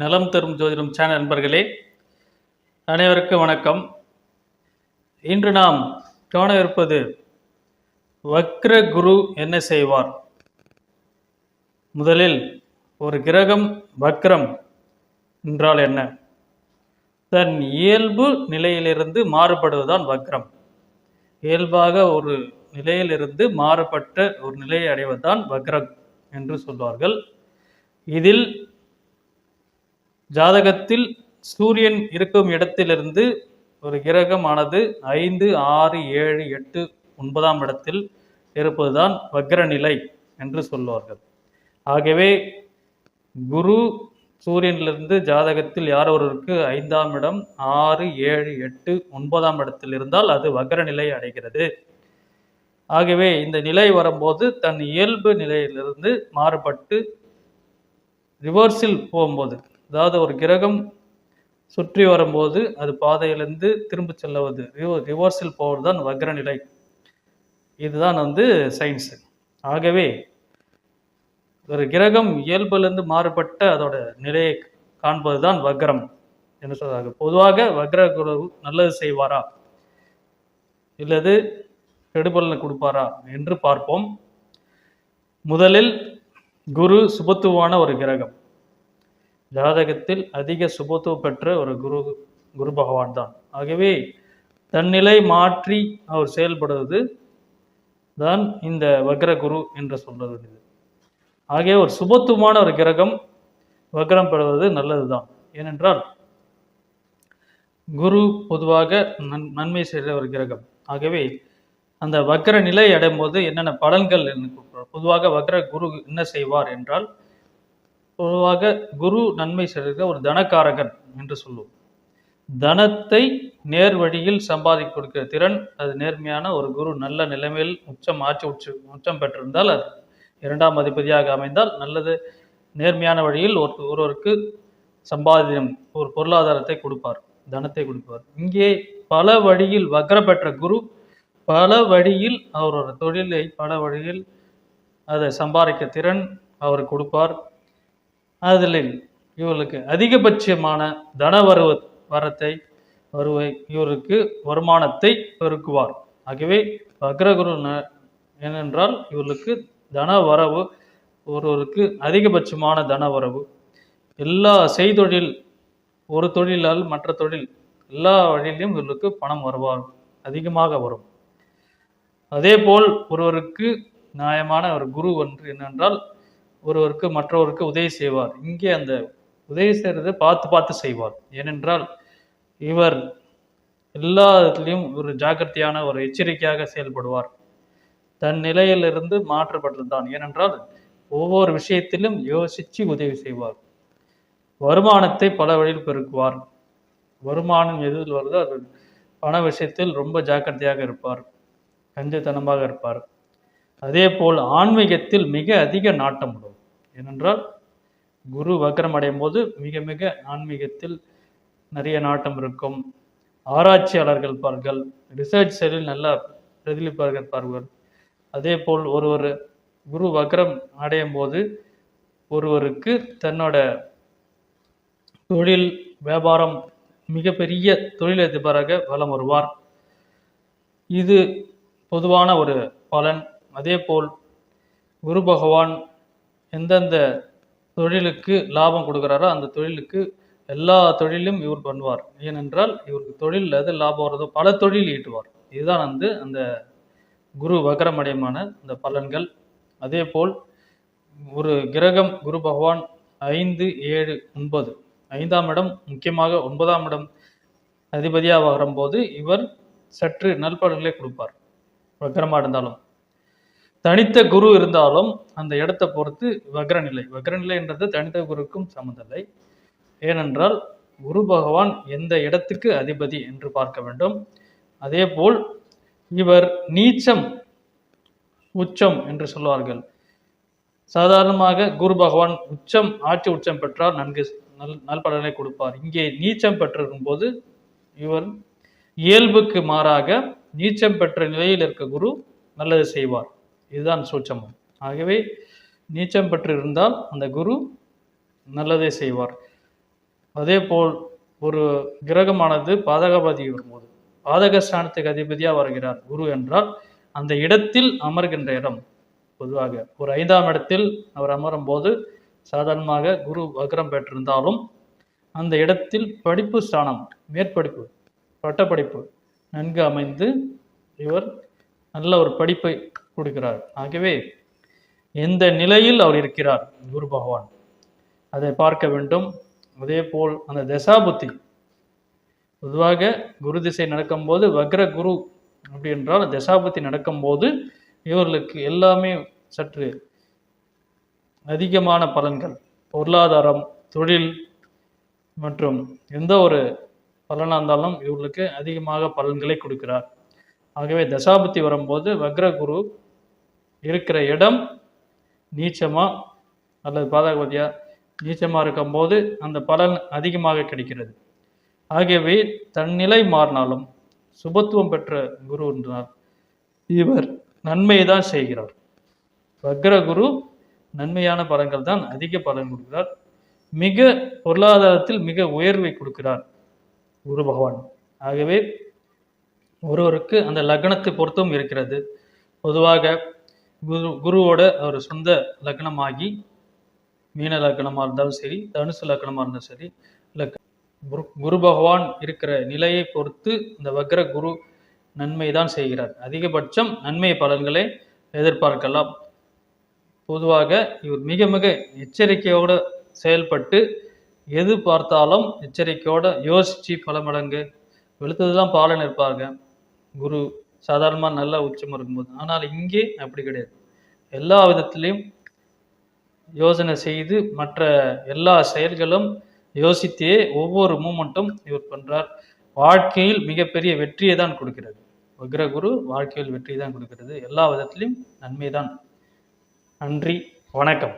நலம் தரும் ஜோதிடம் சேனல் நண்பர்களே, அனைவருக்கும் வணக்கம். இன்று நாம் காணவிருப்பது வக்ர குரு என்ன செய்வார். முதலில் ஒரு கிரகம் வக்ரம் என்றால் என்ன? தன் இயல்பு நிலையிலிருந்து மாறுபடுவதுதான் வக்ரம். இயல்பாக ஒரு நிலையிலிருந்து மாறுபட்ட ஒரு நிலையை அடைவதுதான் வக்ரம் என்று சொல்வார்கள். இதில் ஜாதகத்தில் சூரியன் இருக்கும் இடத்திலிருந்து ஒரு கிரகமானது 5, 6, 7, 8, 9ஆம் இடத்தில் இருப்பதுதான் வக்ர நிலை என்று சொல்வார்கள். ஆகவே குரு சூரியனிலிருந்து ஜாதகத்தில் யார் ஒருவருக்கு 5ஆம் இடம், 6, 7, 8, 9ஆம் இடத்தில் இருந்தால் அது வக்ர நிலை அடைகிறது. ஆகவே இந்த நிலை வரும்போது தன் இயல்பு நிலையிலிருந்து மாறுபட்டு ரிவர்ஸில் போகும்போது, அதாவது ஒரு கிரகம் சுற்றி வரும்போது அது பாதையிலிருந்து திரும்ப செல்லுவது, ரிவர்ஸில் போவது தான் வக்ர நிலை. இதுதான் சயின்ஸ். ஆகவே ஒரு கிரகம் இயல்பிலிருந்து மாறுபட்ட அதோட நிலையை காண்பது தான் வக்ரம் என்று சொல்றாங்க. பொதுவாக வக்ர குரு நல்லது செய்வாரா இல்லது கெடுபலனை கொடுப்பாரா என்று பார்ப்போம். முதலில் குரு சுபத்துவான ஒரு கிரகம். ஜாதகத்தில் அதிக சுபத்துவம் பெற்ற ஒரு குரு பகவான் தான். ஆகவே தன்னிலை மாற்றி அவர் செயல்படுவது தான் இந்த வக்ர குரு என்று சொல்றது. ஆகவே ஒரு சுபத்துவமான ஒரு கிரகம் வக்ரம் பெறுவது நல்லதுதான். ஏனென்றால் குரு பொதுவாக நன்மை செய்கிற ஒரு கிரகம். ஆகவே அந்த வக்ர நிலை அடையும் போது என்னென்ன பலன்கள் பொதுவாக வக்ர குரு என்ன செய்வார் என்றால், பொதுவாக குரு நன்மை செய்கிற ஒரு தனக்காரகன் என்று சொல்லுவோம். தனத்தை நேர் வழியில் சம்பாதிக்க கொடுக்கிற திறன், அது நேர்மையான ஒரு குரு நல்ல நிலைமையில் உச்சம் பெற்றிருந்தால், அது 2ஆம் அதிபதியாக அமைந்தால் நல்லது, நேர்மையான வழியில் ஒருவருக்கு சம்பாதியம், ஒரு பொருளாதாரத்தை கொடுப்பார், தனத்தை கொடுப்பார். இங்கே பல வழியில் வக்ர பெற்ற குரு பல வழியில் அவரோட தொழிலை பல வழியில் அதை சம்பாதிக்க திறன் அவர் கொடுப்பார். அதில் இவர்களுக்கு அதிகபட்சமான தன வருவை இவருக்கு வருமானத்தை பெருக்குவார். ஆகவே வக்ரகுரு ஏனென்றால் இவர்களுக்கு தன வரவு, ஒருவருக்கு அதிகபட்சமான தன வரவு, எல்லா செய்தொழில், ஒரு தொழிலால் மற்ற தொழில் எல்லா வழியிலும் இவர்களுக்கு பணம் வருவார், அதிகமாக வரும். அதே போல் ஒருவருக்கு நியாயமான ஒரு குரு ஒன்று என்னென்றால் ஒருவருக்கு மற்றவருக்கு உதவி செய்வார். இங்கே அந்த உதவி செய்கிறத பார்த்து செய்வார். ஏனென்றால் இவர் எல்லாத்திலையும் ஒரு ஜாக்கிரதையான ஒரு எச்சரிக்கையாக செயல்படுவார். தன் நிலையிலிருந்து மாற்றப்பட்டதுதான். ஏனென்றால் ஒவ்வொரு விஷயத்திலும் யோசித்து உதவி செய்வார். வருமானத்தை பல வழியில் பெருக்குவார். வருமானம் எதில் வருதோ அது பண விஷயத்தில் ரொம்ப ஜாக்கிரதையாக இருப்பார், கஞ்சத்தனமாக இருப்பார். அதே போல் ஆன்மீகத்தில் மிக அதிக நாட்டம் உண்டு. ஏனென்றால் குரு வக்ரம் அடையும் போது மிக மிக ஆன்மீகத்தில் நிறைய நாட்டம் இருக்கும். ஆராய்ச்சியாளர்கள் இருப்பார்கள், ரிசர்ச் சைடில் நல்லா பிரதிபலிப்பார்கள் இருப்பார்கள். அதே போல் ஒருவர் குரு வக்ரம் அடையும் போது ஒருவருக்கு தன்னோட தொழில் வியாபாரம் மிகப்பெரிய தொழிலதிபராக வலம் வருவார். இது பொதுவான ஒரு பலன். அதே போல் குரு பகவான் எந்தெந்த தொழிலுக்கு லாபம் கொடுக்குறாரோ அந்த தொழிலுக்கு எல்லா தொழிலும் இவர் பண்ணுவார். ஏனென்றால் இவருக்கு தொழில் எது லாபம் வருதோ பல தொழில் ஈட்டுவார். இதுதான் அந்த குரு வக்ரமடையமான அந்த பலன்கள். அதே போல் ஒரு கிரகம் குரு பகவான் 5, 7, 9, 5ஆம் இடம், முக்கியமாக 9ஆம் இடம் அதிபதியாக வரும்போது இவர் சற்று நல்பலன்களை கொடுப்பார். வக்ரமாக இருந்தாலும் தனித்த குரு இருந்தாலும் அந்த இடத்தை பொறுத்து வக்ரநிலை என்றது தனித்த குருக்கும் சம்மந்தமில்லை. ஏனென்றால் குரு பகவான் எந்த இடத்துக்கு அதிபதி என்று பார்க்க வேண்டும். அதே போல் இவர் நீச்சம் உச்சம் என்று சொல்வார்கள். சாதாரணமாக குரு பகவான் ஆட்சி உச்சம் பெற்றால் நன்கு நல்பலனை கொடுப்பார். இங்கே நீச்சம் பெற்றிருக்கும் போது இவர் இயல்புக்கு மாறாக நீச்சம் பெற்ற நிலையில் இருக்க குரு நல்லது செய்வார். இதுதான் சூட்சமம். ஆகவே நீச்சம் பெற்று இருந்தால் அந்த குரு நல்லதை செய்வார். அதே போல் ஒரு கிரகமானது பாதகாபதி வரும்போது பாதக ஸ்தானத்துக்கு அதிபதியாக வருகிறார் குரு என்றால் அந்த இடத்தில் அமர்கின்ற இடம். பொதுவாக ஒரு 5ஆம் இடத்தில் அவர் அமரும் போது சாதாரணமாக குரு வக்ரம் பெற்றிருந்தாலும் அந்த இடத்தில் படிப்பு ஸ்தானம், மேற்படிப்பு, பட்டப்படிப்பு நன்கு அமைந்து இவர் நல்ல ஒரு படிப்பை கொடுக்கிறார். ஆகவே எந்த நிலையில் அவர் இருக்கிறார் குரு பகவான் அதை பார்க்க வேண்டும். அதே போல் அந்த தசாபுத்தி, பொதுவாக குரு திசை நடக்கும்போது வக்ர குரு அப்படி என்றால் தசாபுத்தி நடக்கும்போது இவர்களுக்கு எல்லாமே சற்று அதிகமான பலன்கள், பொருளாதாரம், தொழில் மற்றும் எந்த ஒரு பலனாக இருந்தாலும் இவர்களுக்கு அதிகமாக பலன்களை கொடுக்கிறார். ஆகவே தசாபுத்தி வரும்போது வக்ர குரு இருக்கிற இடம் நீச்சமா அல்லது பாதகபதியா நீச்சமாக இருக்கும்போது அந்த பலன் அதிகமாக கிடைக்கிறது. ஆகவே தன்னிலை மாறினாலும் சுபத்துவம் பெற்ற குரு என்றால் இவர் நன்மையை தான் செய்கிறார். வக்ர குரு நன்மையான பலன்கள் தான் அதிக பலன் கொடுக்கிறார். மிக பொருளாதாரத்தில் மிக உயர்வை கொடுக்கிறார் குரு பகவான். ஆகவே ஒருவருக்கு அந்த லக்னத்தை பொறுத்தும் இருக்கிறது. பொதுவாக குருவோட ஒரு சொந்த லக்னமாகி மீன லக்னமாக இருந்தாலும் சரி, தனுசு லக்னமாக இருந்தாலும் சரி, குரு பகவான் இருக்கிற நிலையை பொறுத்து இந்த வக்ர குரு நன்மை தான் செய்கிறார். அதிகபட்சம் நன்மை பலன்களை எதிர்பார்க்கலாம். பொதுவாக இவர் மிக மிக எச்சரிக்கையோடு செயல்பட்டு எது பார்த்தாலும் எச்சரிக்கையோடு யோசித்து பல மடங்கு வெளுத்ததுதான் பாலன் இருப்பாங்க குரு சாதாரணமாக நல்லா உச்சம் இருக்கும்போது. ஆனால் இங்கே அப்படி கிடையாது. எல்லா விதத்திலையும் யோசனை செய்து மற்ற எல்லா செயல்களும் யோசித்தே ஒவ்வொரு மூமெண்ட்டும் இவர் பண்றார். வாழ்க்கையில் மிகப்பெரிய வெற்றியை தான் கொடுக்கிறது. வக்ரகுரு வாழ்க்கையில் வெற்றி தான் கொடுக்கிறது. எல்லா விதத்திலையும் நன்மை தான். நன்றி, வணக்கம்.